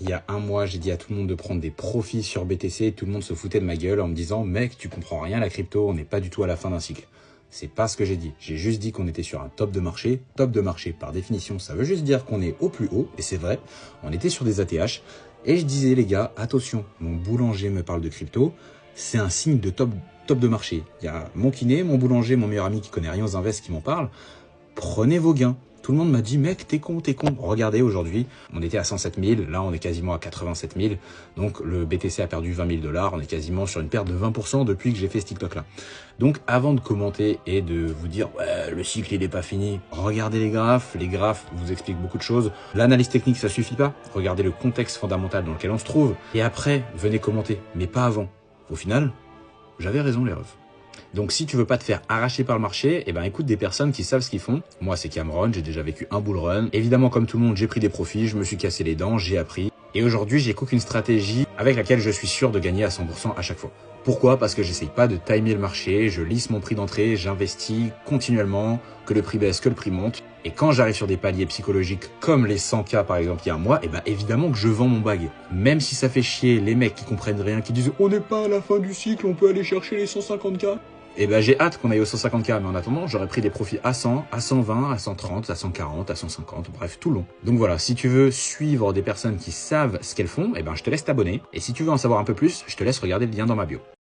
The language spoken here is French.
Il y a un mois, j'ai dit à tout le monde de prendre des profits sur BTC et tout le monde se foutait de ma gueule en me disant « Mec, tu comprends rien à la crypto, on n'est pas du tout à la fin d'un cycle. » C'est pas ce que j'ai dit. J'ai juste dit qu'on était sur un top de marché. Top de marché, par définition, ça veut juste dire qu'on est au plus haut, et c'est vrai. On était sur des ATH. Et je disais, les gars, attention, mon boulanger me parle de crypto. C'est un signe de top de marché. Il y a mon kiné, mon boulanger, mon meilleur ami qui connaît rien aux invests qui m'en parle. Prenez vos gains. Tout le monde m'a dit, mec, t'es con, t'es con. Regardez, aujourd'hui, on était à 107 000, là on est quasiment à 87 000. Donc le BTC a perdu 20 000 $, on est quasiment sur une perte de 20% depuis que j'ai fait ce TikTok-là. Donc avant de commenter et de vous dire, ouais, le cycle il n'est pas fini, regardez les graphes vous expliquent beaucoup de choses. L'analyse technique ça suffit pas, regardez le contexte fondamental dans lequel on se trouve. Et après, venez commenter, mais pas avant. Au final, j'avais raison les refs. Donc si tu veux pas te faire arracher par le marché, eh ben écoute des personnes qui savent ce qu'ils font. Moi c'est Cameron, j'ai déjà vécu un bull run. Évidemment comme tout le monde, j'ai pris des profits, je me suis cassé les dents, j'ai appris. Et aujourd'hui, j'ai qu'aucune stratégie avec laquelle je suis sûr de gagner à 100% à chaque fois. Pourquoi? Parce que j'essaye pas de timer le marché, je lisse mon prix d'entrée, j'investis continuellement, que le prix baisse, que le prix monte. Et quand j'arrive sur des paliers psychologiques comme les 100K par exemple il y a un mois, eh ben évidemment que je vends mon bag. Même si ça fait chier les mecs qui comprennent rien, qui disent on n'est pas à la fin du cycle, on peut aller chercher les 150K. Eh ben j'ai hâte qu'on aille aux 150K, mais en attendant, j'aurais pris des profits à 100, à 120, à 130, à 140, à 150, bref, tout long. Donc voilà, si tu veux suivre des personnes qui savent ce qu'elles font, eh ben je te laisse t'abonner. Et si tu veux en savoir un peu plus, je te laisse regarder le lien dans ma bio.